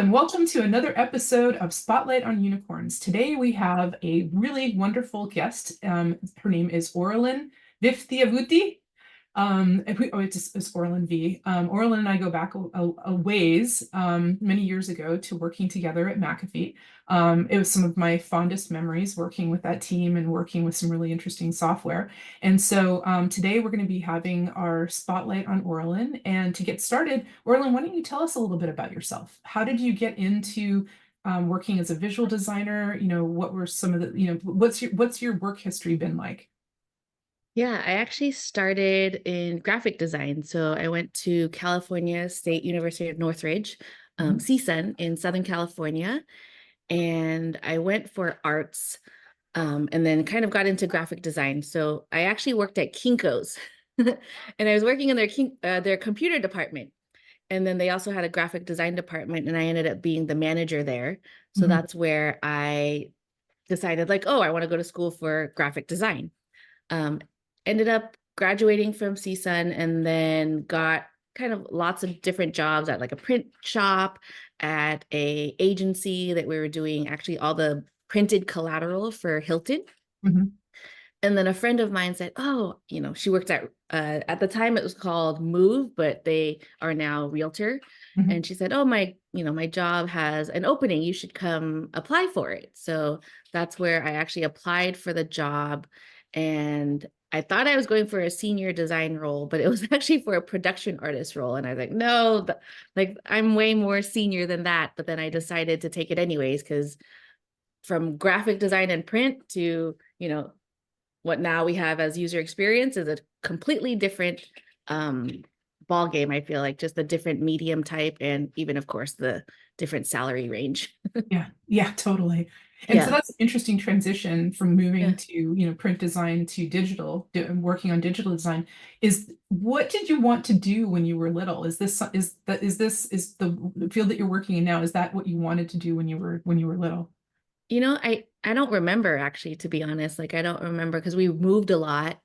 and welcome to another episode of Spotlight on Unicorns. Today we have a really wonderful guest. Her name is Orralyn Vithyavuthi. It's Orralyn V. Orralyn and I go back a ways, many years ago, to working together at McAfee. It was some of my fondest memories working with that team and working with some really interesting software. And so today we're going to be having our spotlight on Orralyn. And to get started, Orralyn, why don't you tell us a little bit about yourself? How did you get into working as a visual designer? What were some of the, what's your work history been like? Yeah, I actually started in graphic design. So I went to California State University of Northridge, Mhm. CSUN in Southern California, and I went for arts, and then kind of got into graphic design. So I actually worked at Kinko's, and I was working in their computer department. And then they also had a graphic design department, and I ended up being the manager there. So Mhm. that's where I decided, like, oh, I want to go to school for graphic design. Um, Ended up graduating from CSUN and then got kind of lots of different jobs at like a print shop, at a agency that we were doing actually all the printed collateral for Hilton. Mhm. And then a friend of mine said, oh, she worked at the time it was called Move, but they are now Realtor. Mhm. And she said, oh, my job has an opening. You should come apply for it. So that's where I actually applied for the job. And I thought I was going for a senior design role, but it was actually for a production artist role. And I was like, no, like I'm way more senior than that. But then I decided to take it anyways, because from graphic design and print to, what now we have as user experience is a completely different ball game. I feel like just the different medium type, and even of course the different salary range. Yeah, yeah, totally. And so Yeah. that's an interesting transition from moving Yeah. to, print design to digital, working on digital design. What did you want to do when you were little? Is the field that you're working in now, is that what you wanted to do when you were little? I don't remember, actually, to be honest. Like, I don't remember because we moved a lot.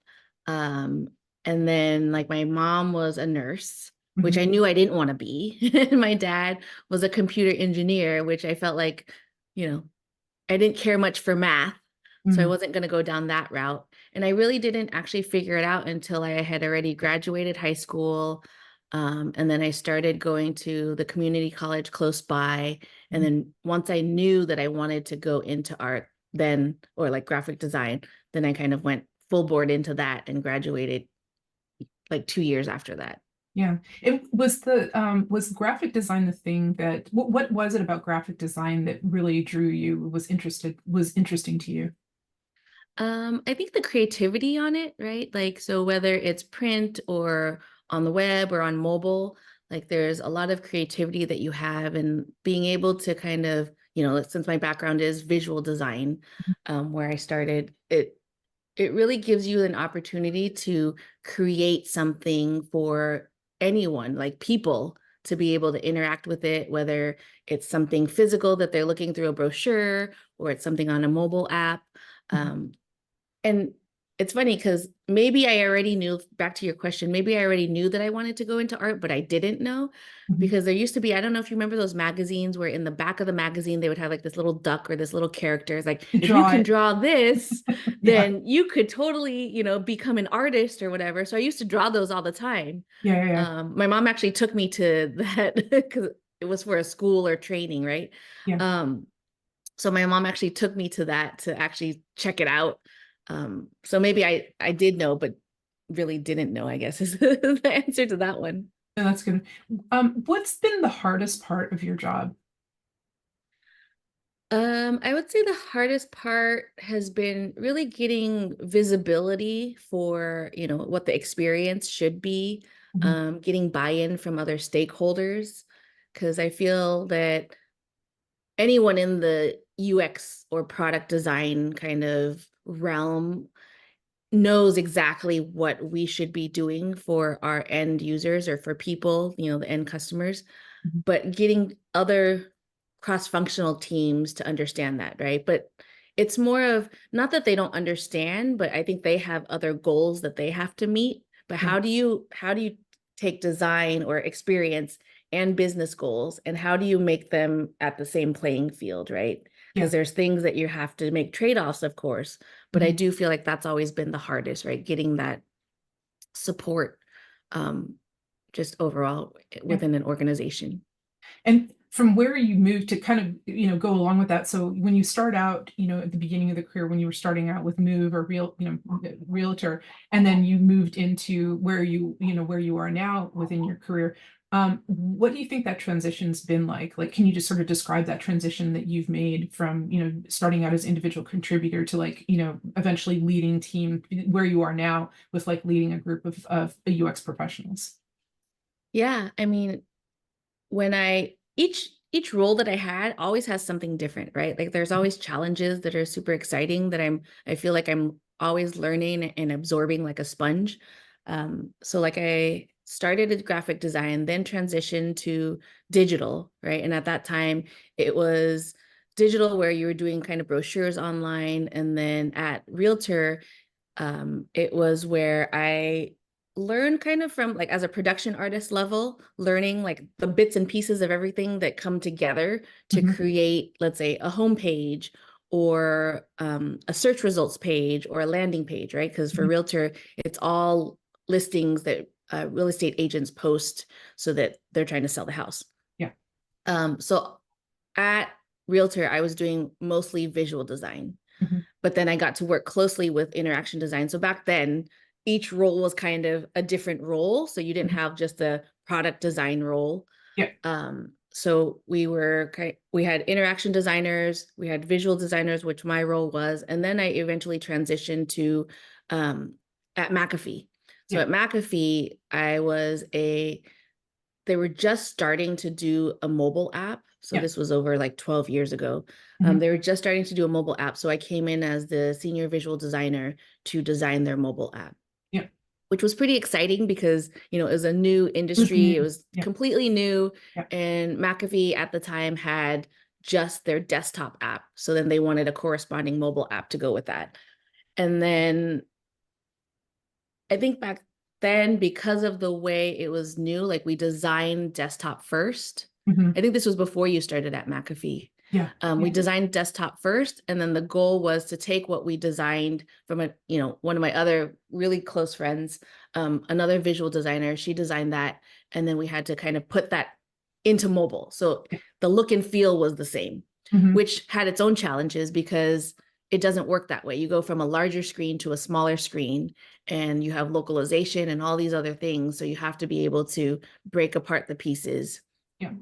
Um, and then like my mom was a nurse, which I Mhm. knew I didn't want to be. And my dad was a computer engineer, which I felt like, you know, I didn't care much for math. So I Mhm. wasn't going to go down that route. And I really didn't actually figure it out until I had already graduated high school. And then I started going to the community college close by. And then once I knew that I wanted to go into art, then, or like graphic design, then I kind of went full board into that and graduated like 2 years after that. Yeah. Was graphic design the thing that what was it about graphic design that really drew you, was interesting to you? I think the creativity on it, right? Like, so whether it's print or on the web or on mobile, like there's a lot of creativity that you have, and being able to kind of, since my background is visual design, where I started, it really gives you an opportunity to create something for anyone, like people, to be able to interact with it, whether it's something physical that they're looking through a brochure or it's something on a mobile app. Um, and it's funny because maybe I already knew, back to your question, maybe I already knew that I wanted to go into art, but I didn't know, Mhm. because there used to be, I don't know if you remember those magazines where in the back of the magazine, they would have like this little duck or this little character. It's like, To if you draw can it. draw this, Yeah. then you could totally, become an artist or whatever. So I used to draw those all the time. Yeah, yeah, yeah. My mom actually took me to that because it was for a school or training, right? Yeah. Um, so my mom actually took me to that to actually check it out. So maybe I did know, but really didn't know, I guess, is the answer to that one. No, that's good. What's been the hardest part of your job? I would say the hardest part has been really getting visibility for, what the experience should be, Mhm. getting buy-in from other stakeholders, because I feel that anyone in the UX or product design kind of realm knows exactly what we should be doing for our end users or for people, the end customers, Mhm. but getting other cross-functional teams to understand that, right? But it's more of, not that they don't understand, but I think they have other goals that they have to meet. But Yeah. how do you take design or experience and business goals, and how do you make them at the same playing field, right? Yeah. Because there's things that you have to make trade-offs, of course, but I Mhm. do feel like that's always been the hardest, right? Getting that support, um, just overall Yeah. within an organization. And from where you moved to kind of, go along with that. So when you start out, at the beginning of the career, when you were starting out with Move or Realtor, and then you moved into where you are now within your career, what do you think that transition's been like? Like, can you just sort of describe that transition that you've made from, starting out as individual contributor to like, eventually leading team where you are now with like leading a group of UX professionals? Yeah, I mean, when I each role that I had always has something different, right? Like there's always challenges that are super exciting that I feel like I'm always learning and absorbing like a sponge. So like I started at graphic design, then transitioned to digital, right? And at that time it was digital where you were doing kind of brochures online. And then at Realtor, it was where I learned kind of from like as a production artist level, learning like the bits and pieces of everything that come together to Mhm. create, let's say, a homepage or a search results page or a landing page, right? Because for Mhm. Realtor, it's all listings that real estate agents post so that they're trying to sell the house. Yeah. So at Realtor, I was doing mostly visual design, Mhm. but then I got to work closely with interaction design. So back then, each role was kind of a different role. So you didn't Mhm. have just a product design role. Yeah. So we had interaction designers, we had visual designers, which my role was, and then I eventually transitioned to um, at McAfee. So Yeah. at McAfee, they were just starting to do a mobile app. So Yeah. this was over like 12 years ago. Mhm. They were just starting to do a mobile app. So I came in as the senior visual designer to design their mobile app, Yeah. which was pretty exciting because, it was a new It was industry. It new. was Yeah. completely new. Yeah. And McAfee at the time had just their desktop app. So then they wanted a corresponding mobile app to go with that. And then I think back then, because of the way it was new, like we designed desktop first. Mhm. I think this was before you started at McAfee. Yeah. We Yeah. designed desktop first, and then the goal was to take what we designed from one of my other really close friends, another visual designer. She designed that, and then we had to kind of put that into mobile. So Yeah. the look and feel was the same, Mhm. which had its own challenges because it doesn't work that way. You go from a larger screen to a smaller screen, and you have localization and all these other things. So you have to be able to break apart the pieces Yeah.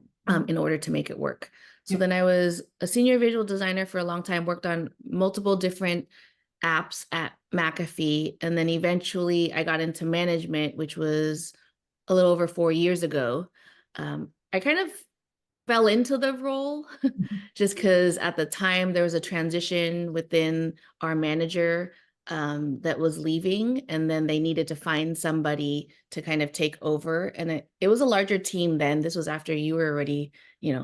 in order to make it work. So Yeah. then I was a senior visual designer for a long time, worked on multiple different apps at McAfee. And then eventually I got into management, which was a little over 4 years ago. I kind of fell into the role Mhm. just because at the time there was a transition within our manager that was leaving, and then they needed to find somebody to kind of take over. And it was a larger team then. This was after you were already,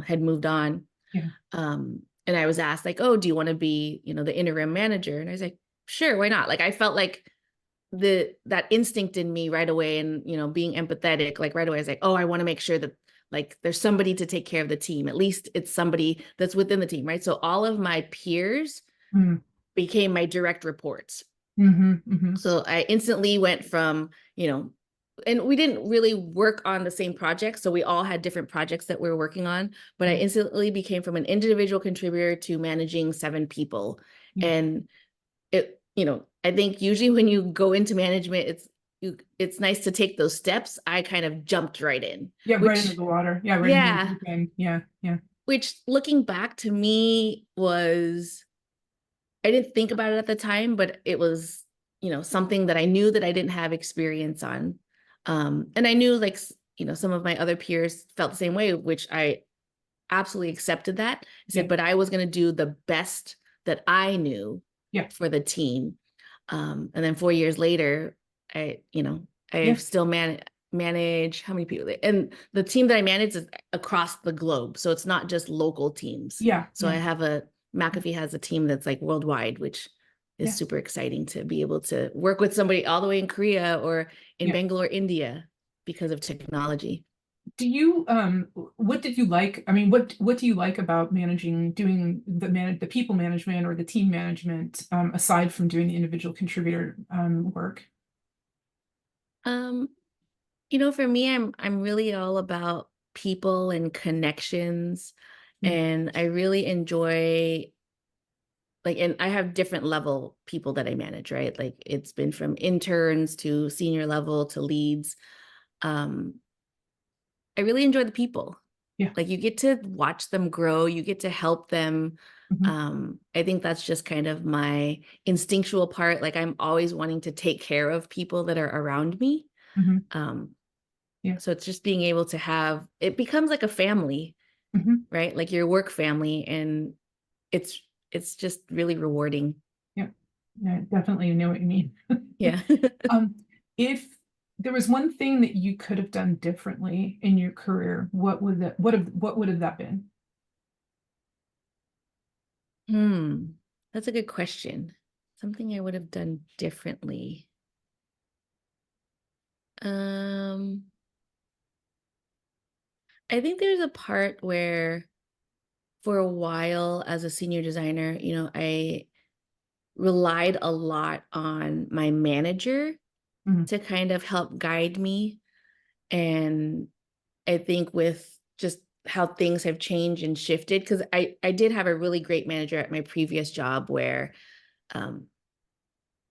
had moved on. Yeah. And I was asked like, oh, do you want to be, the interim manager? And I was like, sure, why not? Like I felt like that instinct in me right away, and being empathetic, like right away I was like, oh, I want to make sure that like there's somebody to take care of the team, at least it's somebody that's within the team, right? So all of my peers Mhm. became my direct reports. Mhm. Mhm. So I instantly went from, and we didn't really work on the same projects, so we all had different projects that we were working on, but I Yeah. instantly became from an individual contributor to managing 7 people. Yeah. And I think usually when you go into management, it's nice to take those steps. I kind of jumped right in, Yeah. Right into which the water. Yeah. Right into the yeah, deep end. Yeah. Yeah. which looking back to me was, I didn't think about it at the time, but it was, something that I knew that I didn't have experience on. And I knew like, some of my other peers felt the same way, which I absolutely accepted that. I Yeah. said, but I was going to do the best that I knew Yeah. for the team. And then 4 years later, I, you know, I Yeah. still manage how many people, and the team that I manage is across the globe. So it's not just local teams. Yeah. So I Yeah. have McAfee has a team that's like worldwide, which is Yeah. super exciting to be able to work with somebody all the way in Korea or in Yeah. Bangalore, India, because of technology. Do you what did you like? I mean, what do you like about managing, doing the people management or the team management, aside from doing the individual contributor work? Um, for me, I'm really all about people and connections, Mm, and I really enjoy like, and I have different level people that I manage, right? Like it's been from interns to senior level to leads. Um, I really enjoy the people. yeah. Like you get to watch them grow, you get to help them. Hmm. I think that's just kind of my instinctual part. Like I'm always wanting to take care of people that are around me. Hmm. Um, Yeah. so it's just being able to have it becomes like a family, Hmm. right? Like your work family, and it's it's just really rewarding. Yeah. Yeah, definitely know what you mean. Yeah. Um, if there was one thing that you could have done differently in your career, what would have that been? That's a good question. Something I would have done differently. Um, I think there's a part where for a while as a senior designer, I relied a lot on my manager Mhm. to kind of help guide me. And I think with just how things have changed and shifted, because I did have a really great manager at my previous job where um,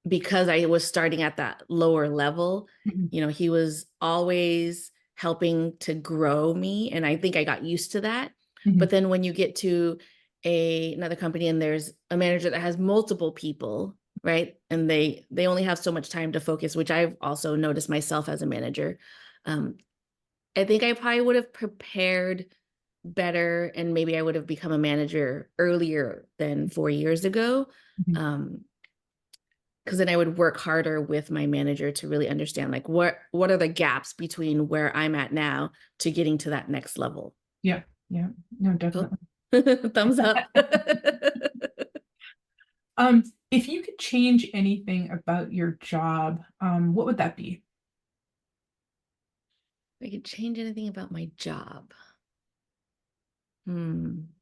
because I was starting at that lower level, Mhm. he was always helping to grow me. And I think I got used to that. But Mhm. then when you get to another company and there's a manager that has multiple people, right? And they only have so much time to focus, which I've also noticed myself as a manager. Um, I think I probably would have prepared better and maybe I would have become a manager earlier than 4 years ago. Mhm. Um, because then I would work harder with my manager to really understand like what are the gaps between where I'm at now to getting to that next level. Yeah. Yeah. No, Oh, definitely. thumbs up. Um, if you could change anything about your job, what would that be? I could change anything about my job. Hmm.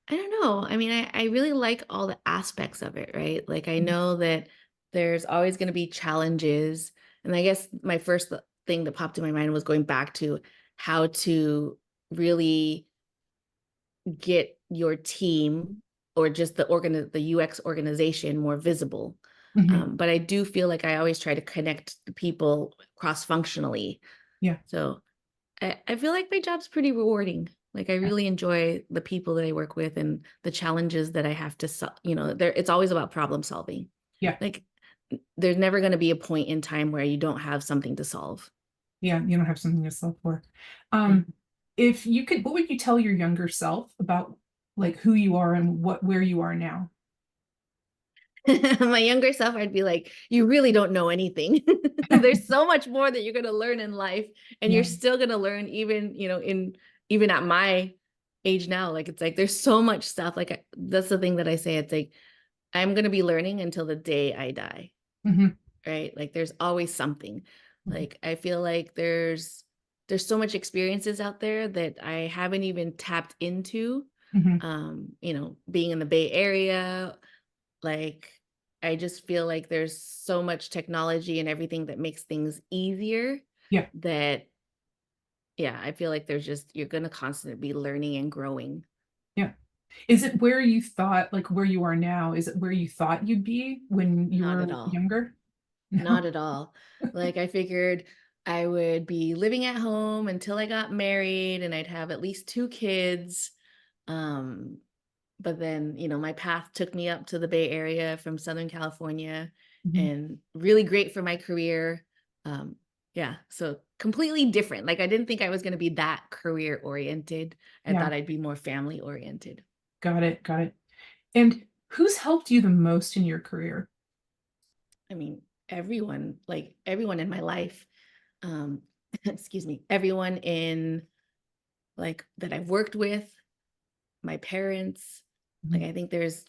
I don't know. I mean, I really like all the aspects of it, right? Like I Mhm. know that there's always going to be challenges. And I guess my first thing that popped in my mind was going back to how to really get your team or just the UX organization more visible. Mhm. But I do feel like I always try to connect the people cross functionally. Yeah. So I feel like my job's pretty rewarding. Like I Yeah. really enjoy the people that I work with and the challenges that I have to solve. There it's always about problem solving. Yeah. Like there's never going to be a point in time where you don't have something to solve. Yeah. You don't have something to sell for. Yeah. Um, if you could, what would you tell your younger self about like who you are and where you are now? My younger self, I'd be like, you really don't know anything. There's so much more that you're going to learn in life, and you're Yeah. still going to learn even, in even at my age now. Like it's like there's so much stuff. Like that's the thing that I say. It's like I'm going to be learning until the day I die, Hmm. right? Like there's always something. Hmm. Like I feel like there's so much experiences out there that I haven't even tapped into. Hmm. Being in the Bay Area, like, I just feel like there's so much technology and everything that makes things easier Yeah. that, yeah, I feel like you're going to constantly be learning and growing. Yeah. Is it where you thought, like where you are now, is it where you thought you'd be when you Not were at all. younger? Not No. at all. Like, I figured I would be living at home until I got married and I'd have at least two kids. Um, but then, my path took me up to the Bay Area from Southern California Mhm. and really great for my career. Um, yeah, so completely different. Like I didn't think I was going to be that career oriented. I Yeah. thought I'd be more family oriented. Got it. Got it. And who's helped you the most in your career? I mean, everyone in my life, um, excuse me, everyone in like that I've worked with, my parents. Like Mhm. I think there's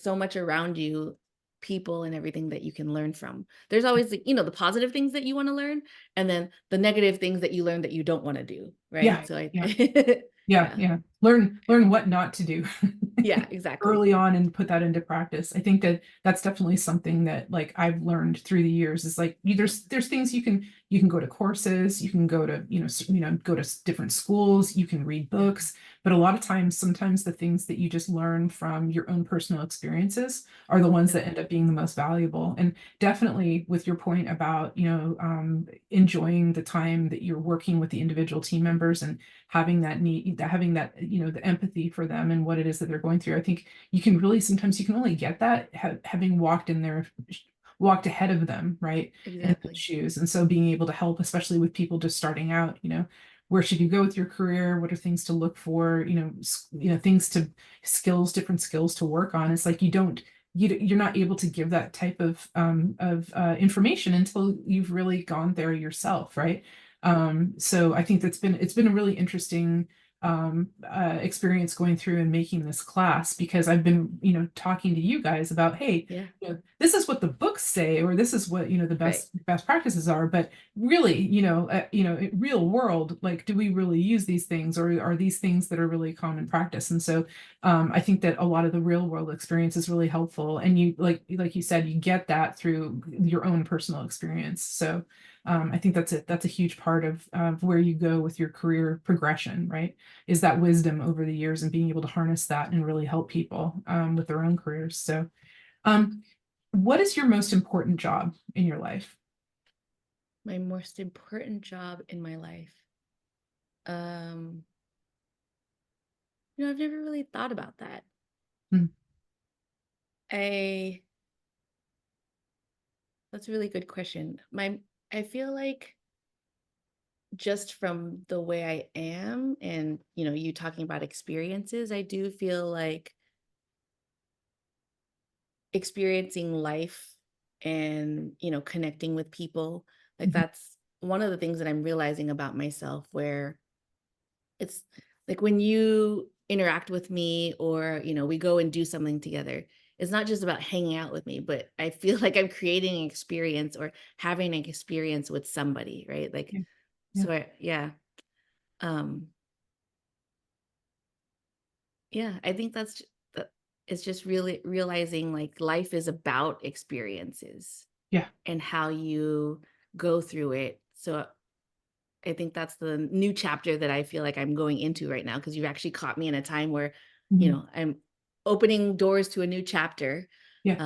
so much around you people and everything that you can learn from. There's always the positive things that you want to learn, and then the negative things that you learn that you don't want to do, right? Yeah, So I yeah, yeah, yeah. yeah. Learn what not to do Yeah, exactly. early on and put that into practice. I think that that's definitely something that like I've learned through the years is like there's things you can go to courses, you can go to go to different schools, you can read Yeah. books, but a lot of times sometimes the things that you just learn from your own personal experiences are the ones Yep. that end up being the most valuable. And definitely with your point about enjoying the time that you're working with the individual team members and having that the empathy for them and what it is that they're going through. I think you can really sometimes you can only get that having walked ahead of them, right, in those Exactly. shoes. And so being able to help, especially with people just starting out, where should you go with your career? What are things to look for? Things to different skills to work on. It's like you're not able to give that type of information until you've really gone there yourself, right? So I think it's been a really interesting experience going through and making this class because I've been, talking to you guys about, hey, Yeah. this is what the books say, or this is what, the Right. best practices are. But really, in real world, like, do we really use these things, or are these things that are really common practice? And so, I think that a lot of the real world experience is really helpful, and you like you said, you get that through your own personal experience. So. I think that's a huge part of where you go with your career progression, right? Is that wisdom over the years and being able to harness that and really help people with their own careers. So, um, what is your most important job in your life? My most important job in my life. Um, I've never really thought about that. Mm, I That's a really good question. I feel like just from the way I am and you talking about experiences, I do feel like experiencing life and connecting with people, like mhm, that's one of the things that I'm realizing about myself, where it's like when you interact with me or we go and do something together, it's not just about hanging out with me, but I feel like I'm creating an experience or having an experience with somebody, right? Like, yeah, yeah, so yeah. um yeah, I think that it's just really realizing like life is about experiences yeah, and how you go through it. So I think that's the new chapter that I feel like I'm going into right now, because you've actually caught me in a time where, mhm, I'm opening doors to a new chapter. yeah.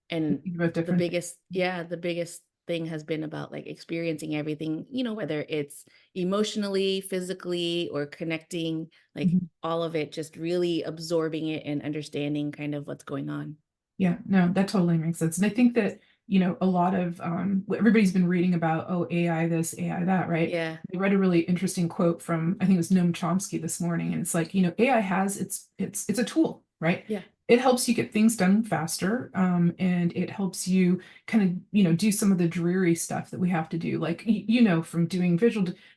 And Think about the different things. biggest, yeah, the biggest thing has been about like experiencing everything, whether it's emotionally, physically, or connecting, like Mhm. all of it, just really absorbing it and understanding kind of what's going on. Yeah, no, that totally makes sense. And I think that, a lot of everybody's been reading about, oh, AI this, AI that, right? Yeah. I read a really interesting quote from, I think it was Noam Chomsky this morning, and it's like, AI has it's a tool, right? Yeah. It helps you get things done faster, and it helps you kind of, do some of the dreary stuff that we have to do. Like, from doing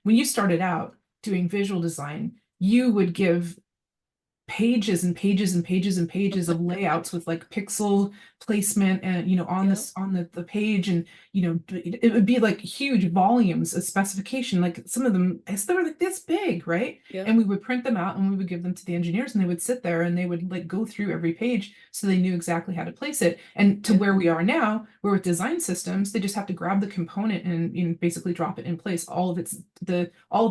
when you started out doing visual design, you would give pages and pages and pages and pages of layouts with like pixel placement and on Yep. this on the page, and it would be like huge volumes of specification, like some of them they were like this big, right? Yep. And we would print them out and we would give them to the engineers, and they would sit there and they would like go through every page so they knew exactly how to place it. And to Yep. where we are now, where with design systems they just have to grab the component and basically drop it in place. All of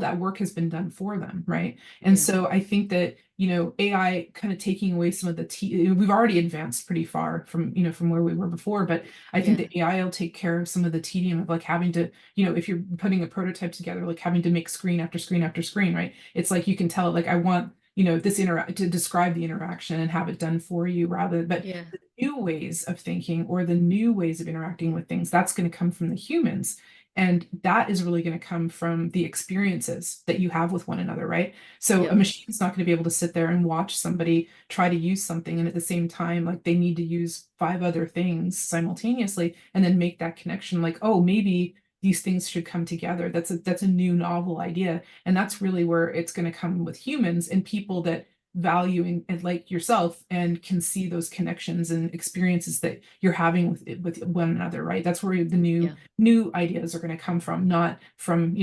that work has been done for them, right? And Yeah. so I think that, AI kind of taking away some of we've already advanced pretty far from where we were before, but I think Yeah. that AI will take care of some of the tedium of like having to, if you're putting a prototype together, like having to make screen after screen after screen, right? It's like you can tell it, like, I want, this interact to describe the interaction and have it done for you but Yeah. the new ways of thinking or the new ways of interacting with things, that's going to come from the humans. And that is really going to come from the experiences that you have with one another, right? So a Yep. machine's not going to be able to sit there and watch somebody try to use something, and at the same time, like, they need to use five other things simultaneously and then make that connection, like, oh, maybe these things should come together. That's a new novel idea. And that's really where it's going to come with humans and people that valuing and like yourself and can see those connections and experiences that you're having with one another, right? That's where the Yeah. new ideas are going to come from, not from,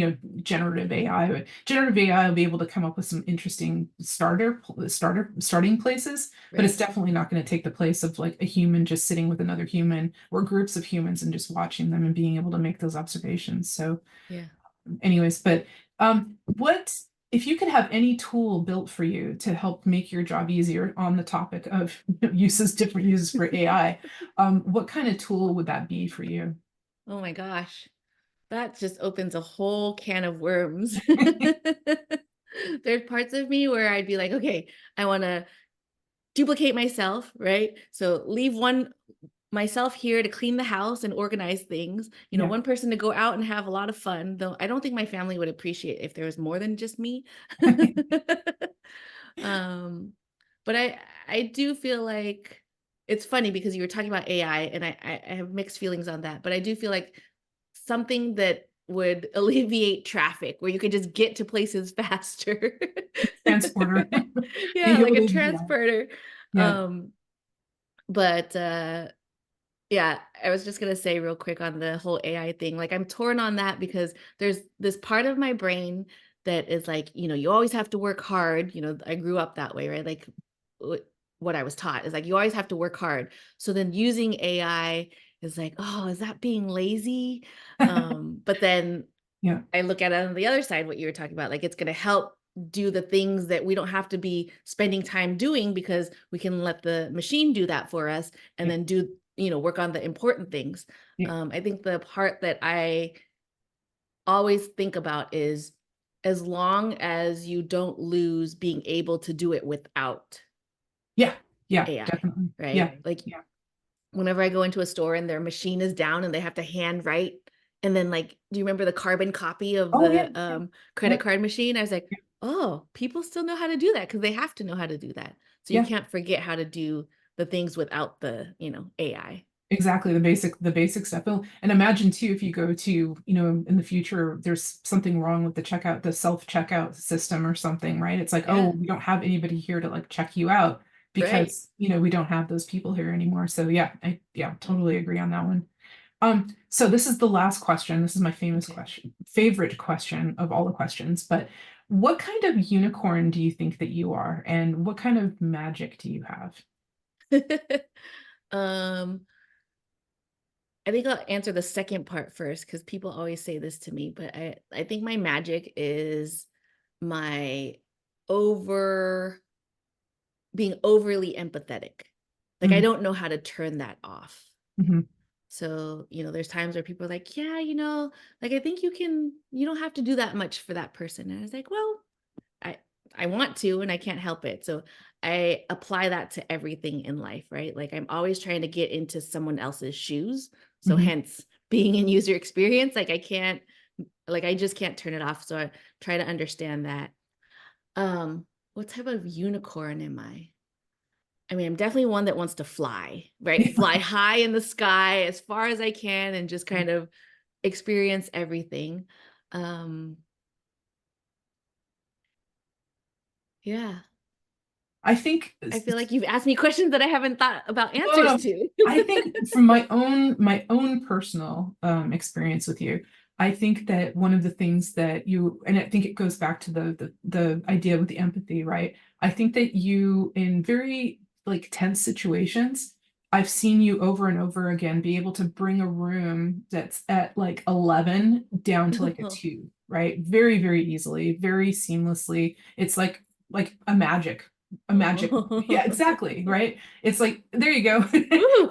generative AI. Generative AI will be able to come up with some interesting starting places, but it's Right. definitely not going to take the place of like a human just sitting with another human or groups of humans and just watching them and being able to make those observations. So Yeah. anyways, but what if you could have any tool built for you to help make your job easier on the topic of different uses for AI, what kind of tool would that be for you? Oh my gosh. That just opens a whole can of worms. There's parts of me where I'd be like, okay, I want to duplicate myself, right? So leave one myself here to clean the house and organize things, Yeah. one person to go out and have a lot of fun, though I don't think my family would appreciate if there was more than just me. um, but I do feel like it's funny because you were talking about AI and I have mixed feelings on that, but I do feel like something that would alleviate traffic where you could just get to places faster. Transporter. Yeah, Be like able a to, yeah, transporter. yeah. Um, but yeah, I was just gonna say real quick on the whole AI thing, like I'm torn on that because there's this part of my brain that is like, you always have to work hard. I grew up that way, right? Like wh- what I was taught is like you always have to work hard. So then using AI is like, oh, is that being lazy? But then Yeah, I look at it on the other side, what you were talking about, like it's gonna help do the things that we don't have to be spending time doing because we can let the machine do that for us and yeah, then do, work on the important things. yeah, I think the part that I always think about is as long as you don't lose being able to do it without yeah, yeah, AI, definitely. right? Yeah, Like yeah. whenever I go into a store and their machine is down and they have to hand write, and then like, do you remember the carbon copy of Oh yeah, the yeah, credit yeah, card machine? I was like, oh, people still know how to do that because they have to know how to do that. So you yeah. can't forget how to do the things without the, AI. Exactly, the basic stuff. Oh, and imagine too, if you go to, in the future, there's something wrong with the self-checkout system or something, right? It's like, oh, Yeah, we don't have anybody here to like check you out right. because, we don't have those people here anymore. So yeah, I totally agree on that one. So this is the last question. This is my Okay. favorite question of all the questions, but what kind of unicorn do you think that you are, and what kind of magic do you have? um, I think I'll answer the second part first because people always say this to me, but I think my magic is my over being overly empathetic. Like I Mm, don't know how to turn that off. mhm. So, there's times where people are like, yeah, like I think you don't have to do that much for that person. And I was like, well, I I want to and I can't help it. So I apply that to everything in life, right? Like I'm always trying to get into someone else's shoes. So Mhm. hence being in user experience, like I just can't turn it off. So I try to understand that. What type of unicorn am I? I mean, I'm definitely one that wants to fly, right? Fly high in the sky as far as I can and just kind of experience everything. Um, yeah. I think I feel like you've asked me questions that I haven't thought about no, answers no. to. I think from my own personal experience with you, I think that one of the things that you, and I think it goes back to the idea with the empathy, right? I think that you, in very like tense situations, I've seen you over and over again be able to bring a room that's at like 11 down to like a 2, right? Very, very easily, very seamlessly. It's like a magic, yeah, Oh. exactly, right? It's like, there you go. Ooh.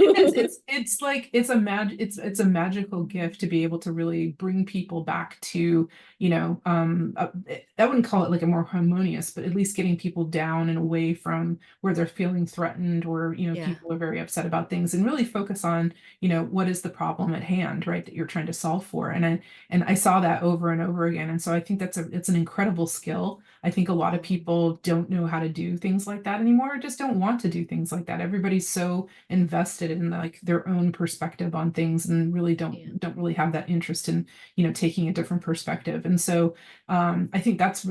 It's like it's a magical gift to be able to really bring people back to, I wouldn't call it like a more harmonious, but at least getting people down and away from where they're feeling threatened, or Yeah. people are very upset about things, and really focus on, what is the problem at hand, right, that you're trying to solve for. And I saw that over and over again, and so I think it's an incredible skill. I think a lot of Oh, people don't know how to do things like that anymore, or just don't want to do things like that. Everybody's so invested in like their own perspective on things, and really yeah. don't really have that interest in, taking a different perspective. And so I think that's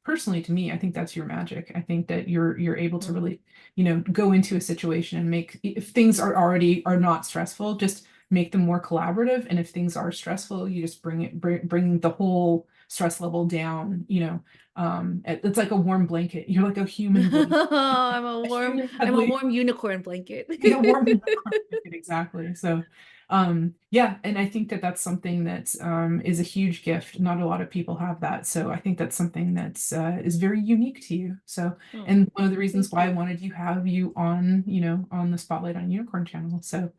personally, to me, I think that's your magic. I think that you're able to Oh, really, go into a situation and make, if things are not stressful, just make them more collaborative. And if things are stressful, you just bring the whole stress level down, it's like a warm blanket. You're like a human blanket, a human I'm a cuddly, warm unicorn blanket. a warm blanket, exactly. So, yeah, and I think that that's something that is a huge gift. Not a lot of people have that. So I think that's something that's is very unique to you. So, Oh, and one of the reasons thank why I you. wanted you have you on, on the Spotlight on Unicorn channel. So,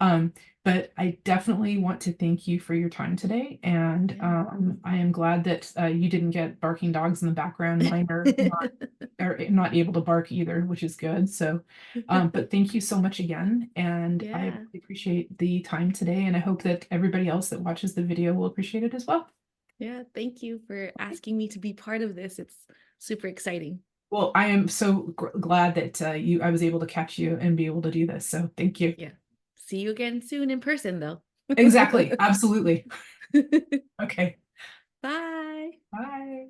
um, but I definitely want to thank you for your time today. And Yeah. I am glad that you didn't get barking dogs in the background. Mine are not able to bark either, which is good. So, but thank you so much again. And I Yeah. really appreciate the time today. And I hope that everybody else that watches the video will appreciate it as well. Yeah. Thank you for asking me to be part of this. It's super exciting. Well, I am so glad that I was able to catch you and be able to do this. So thank you. Yeah. See you again soon in person, though. Exactly. Absolutely. Okay. Bye. Bye.